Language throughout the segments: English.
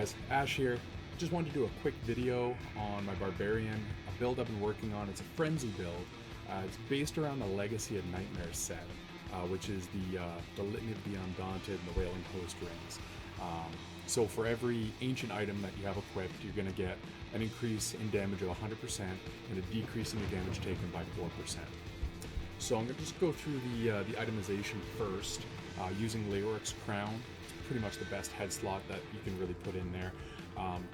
guys, Ash here. Just wanted to do a quick video on my Barbarian, a build I've been working on. It's a Frenzy build. It's based around the Legacy of Nightmare set, which is the Litany of the Undaunted and the Wailing Host rings. So for every ancient item that you have equipped, you're going to get an increase in damage of 100% and a decrease in your damage taken by 4%. So I'm going to just go through the itemization first, using Leoric's Crown. It's pretty much the best head slot that you can really put in there.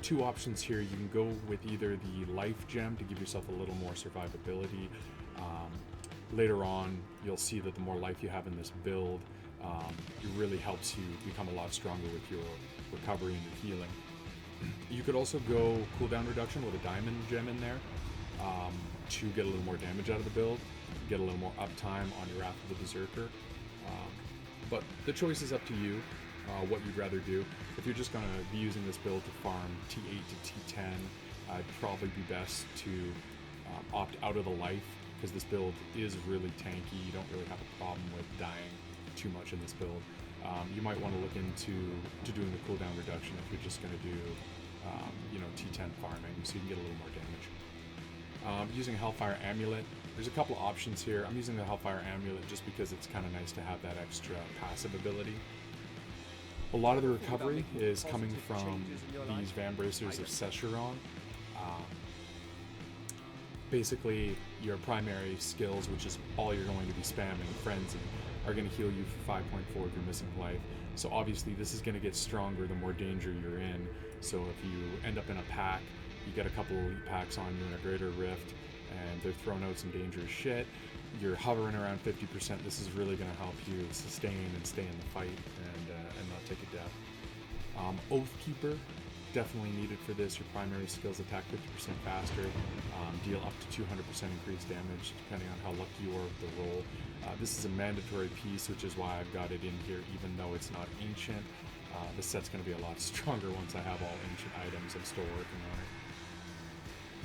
Two options here. You can go with either the Life Gem to give yourself a little more survivability. Later on, you'll see that the more life you have in this build, it really helps you become a lot stronger with your recovery and your healing. You could also go cooldown reduction with a Diamond Gem in there to get a little more damage out of the build, get a little more uptime on your Wrath of the Berserker. But the choice is up to you, what you'd rather do. If you're just going to be using this build to farm T8 to T10, it'd probably be best to opt out of the life, because this build is really tanky. You don't really have a problem with dying too much in this build. You might want to look into doing the cooldown reduction if you're just going to do T10 farming, so you can get a little more damage. Using a Hellfire Amulet, there's a couple options here. I'm using the Hellfire Amulet just because it's kind of nice to have that extra passive ability. A lot of the recovery is coming from these Vambracers of Sescheron. Basically, your primary skills, which is all you're going to be spamming, Frenzy, are going to heal you for 5.4 of your missing life. So obviously this is going to get stronger the more danger you're in. So if you end up in a pack, you get a couple elite packs on you in a Greater Rift, and they're throwing out some dangerous shit, you're hovering around 50%, this is really going to help you sustain and stay in the fight and not take a death. Oathkeeper, definitely needed for this. Your primary skills attack 50% faster, deal up to 200% increased damage depending on how lucky you are with the roll. This is a mandatory piece, which is why I've got it in here even though it's not ancient. This set's going to be a lot stronger once I have all ancient items. I'm still working on it.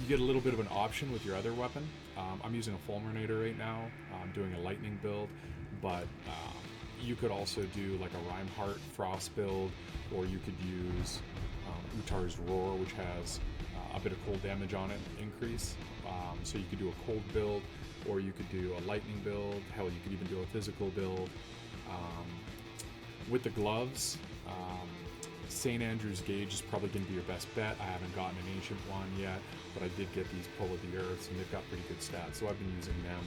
You get a little bit of an option with your other weapon. I'm using a Fulminator right now. I'm doing a lightning build, but you could also do like a Reinhardt Frost build, or you could use Utar's Roar, which has a bit of cold damage on it, increase. So you could do a cold build, or you could do a lightning build. Hell, you could even do a physical build. With the gloves, St. Andrew's Gauge is probably going to be your best bet. I haven't gotten an ancient one yet, but I did get these Pull of the Earths, and they've got pretty good stats, so I've been using them.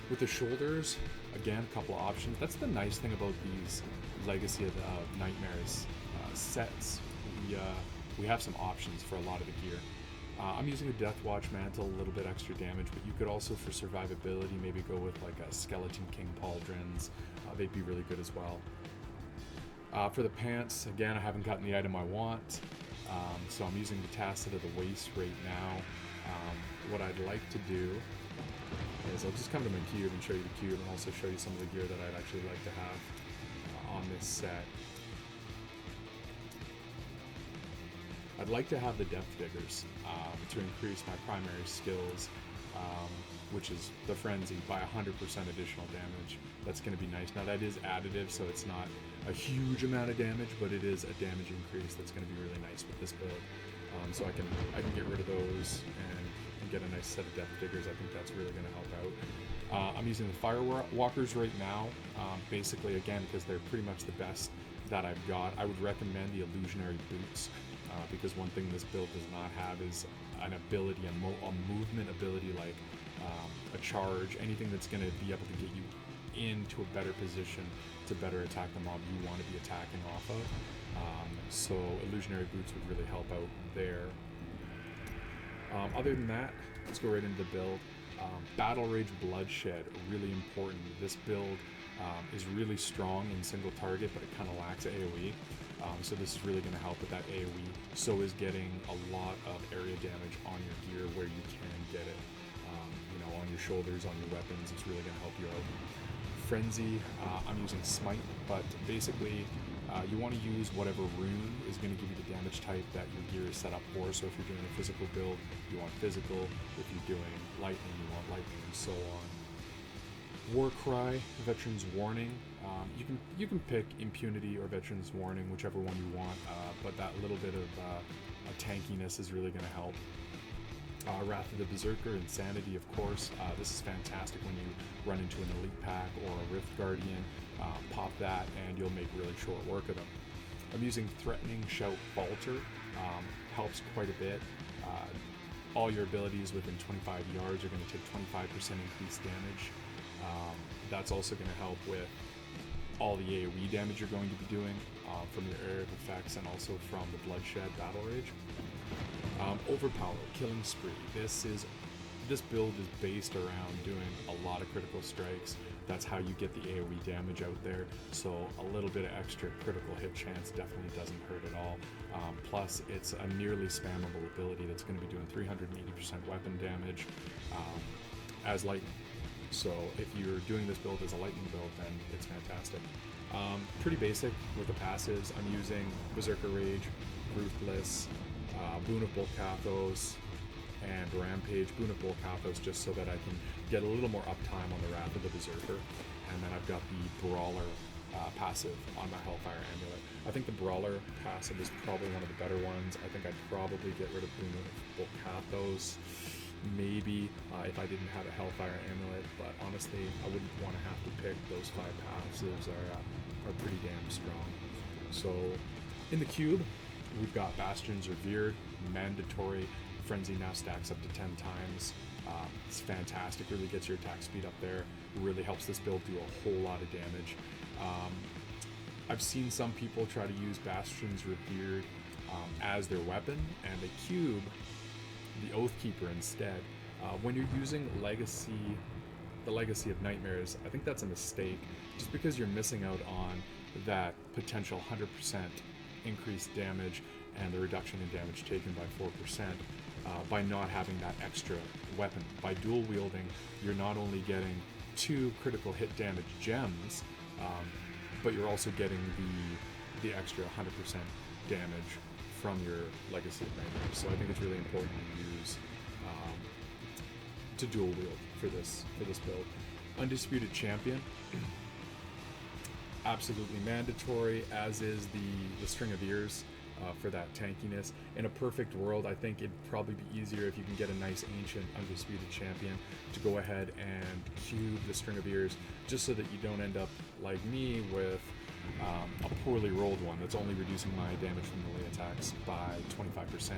With the shoulders, again, a couple of options. That's the nice thing about these Legacy of Nightmares sets. We have some options for a lot of the gear. I'm using a Deathwatch Mantle, a little bit extra damage, but you could also, for survivability, maybe go with like a Skeleton King Pauldrons. They'd be really good as well. For the pants, again, I haven't gotten the item I want, so I'm using the Tacit of the Waste right now. What I'd like to do is I'll just come to my cube and show you the cube, and also show you some of the gear that I'd actually like to have on this set. I'd like to have the Depth Diggers to increase my primary skills, which is the Frenzy, by 100% additional damage. That's going to be nice. Now that is additive, so it's not a huge amount of damage, but it is a damage increase that's going to be really nice with this build. So I can get rid of those and get a nice set of Depth Diggers. I think that's really going to help out. I'm using the Firewalkers right now, basically again because they're pretty much the best that I've got. I would recommend the Illusionary Boots, because one thing this build does not have is an ability, a movement ability like a charge, anything that's going to be able to get you into a better position to better attack the mob you want to be attacking off of. So Illusionary Boots would really help out there. Other than that, let's go right into the build. Battle Rage Bloodshed, really important. This build is really strong in single target, but it kind of lacks AoE. So this is really going to help with that AoE. So is getting a lot of area damage on your gear where you can get it. On your shoulders, on your weapons, it's really going to help you out. Frenzy, I'm using Smite, but basically you want to use whatever rune is going to give you the damage type that your gear is set up for. So if you're doing a physical build, you want physical. If you're doing lightning, you want lightning, and so on. Warcry, Veterans Warning. You can pick Impunity or Veterans Warning, whichever one you want, but that little bit of tankiness is really going to help. Wrath of the Berserker, Insanity, of course. This is fantastic when you run into an Elite Pack or a Rift Guardian. Pop that and you'll make really short work of them. I'm using Threatening, Shout, Falter. Helps quite a bit. All your abilities within 25 yards are going to take 25% increased damage. That's also going to help with all the AoE damage you're going to be doing from your area of effects and also from the Bloodshed Battle Rage. Overpower, Killing Spree. This build is based around doing a lot of critical strikes. That's how you get the AoE damage out there, so a little bit of extra critical hit chance definitely doesn't hurt at all. Plus, it's a nearly spammable ability that's going to be doing 380% weapon damage as lightning. So if you're doing this build as a lightning build, then it's fantastic. Pretty basic with the passives. I'm using Berserker Rage, Ruthless, Boon of Bolkathos, and Rampage. Boon of Bolkathos just so that I can get a little more uptime on the Wrath of the Berserker. And then I've got the Brawler passive on my Hellfire Amulet. I think the Brawler passive is probably one of the better ones. I think I'd probably get rid of Boon of Bolkathos, maybe if I didn't have a Hellfire Amulet, but honestly I wouldn't want to have to pick. Those 5 passives are pretty damn strong. So in the cube, we've got Bastions Revered, mandatory. Frenzy now stacks up to 10 times. It's fantastic, really gets your attack speed up there, really helps this build do a whole lot of damage. I've seen some people try to use Bastions Revered as their weapon, and they cube the Oathkeeper instead. When you're using the Legacy of Nightmares, I think that's a mistake, just because you're missing out on that potential 100% increased damage and the reduction in damage taken by 4% by not having that extra weapon. By dual wielding, you're not only getting 2 critical hit damage gems, but you're also getting the extra 100% damage from your Legacy of Nightmares. So I think it's really important to dual wield for this build. Undisputed Champion, absolutely mandatory, as is the String of Ears for that tankiness. In a perfect world, I think it'd probably be easier if you can get a nice ancient Undisputed Champion to go ahead and cube the String of Ears, just so that you don't end up like me with a poorly rolled one that's only reducing my damage from melee attacks by 25%.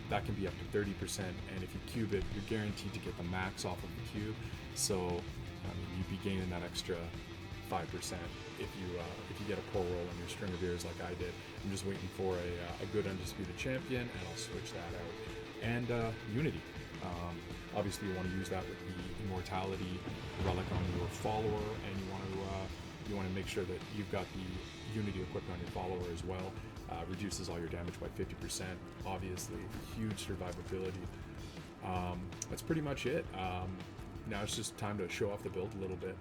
That can be up to 30%, and if you cube it, you're guaranteed to get the max off of the cube. So you'd be gaining that extra 5% if you get a poor roll on your String of Ears like I did. I'm just waiting for a good Undisputed Champion, and I'll switch that out. And Unity. Obviously you want to use that with the Immortality relic on your follower, and you want to make sure that you've got the Unity equipped on your follower as well. Reduces all your damage by 50%. Obviously, huge survivability. That's pretty much it. Now it's just time to show off the build a little bit.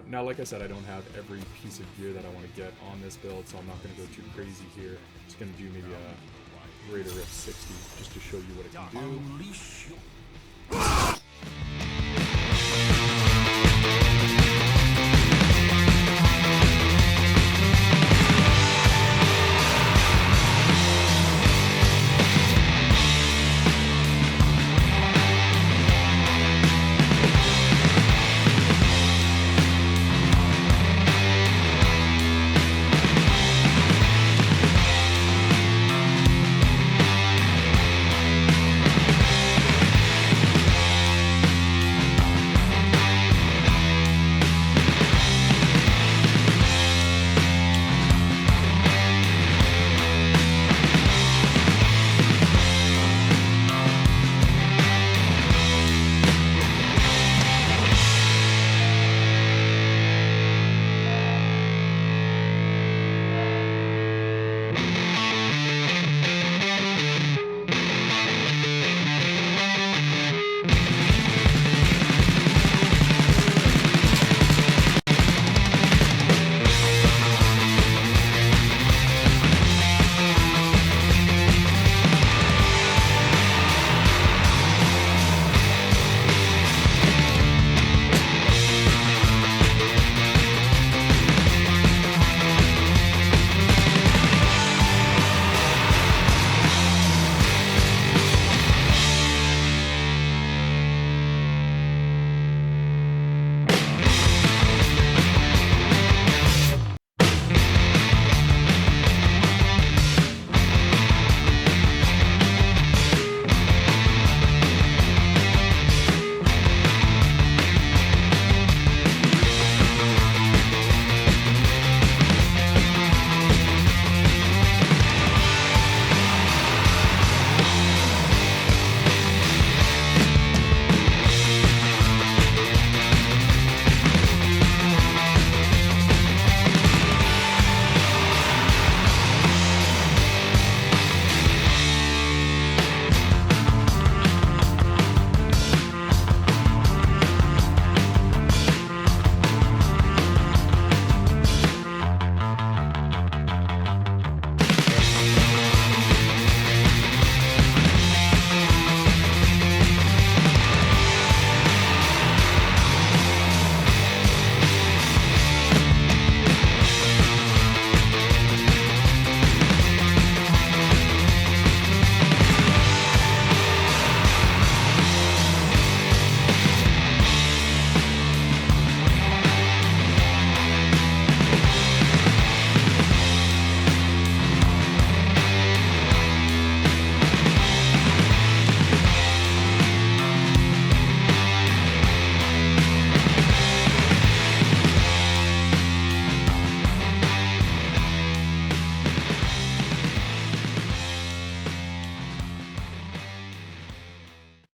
Now, like I said, I don't have every piece of gear that I want to get on this build, so I'm not going to go too crazy here. Just going to do maybe a Raider Rift 60 just to show you what it can do.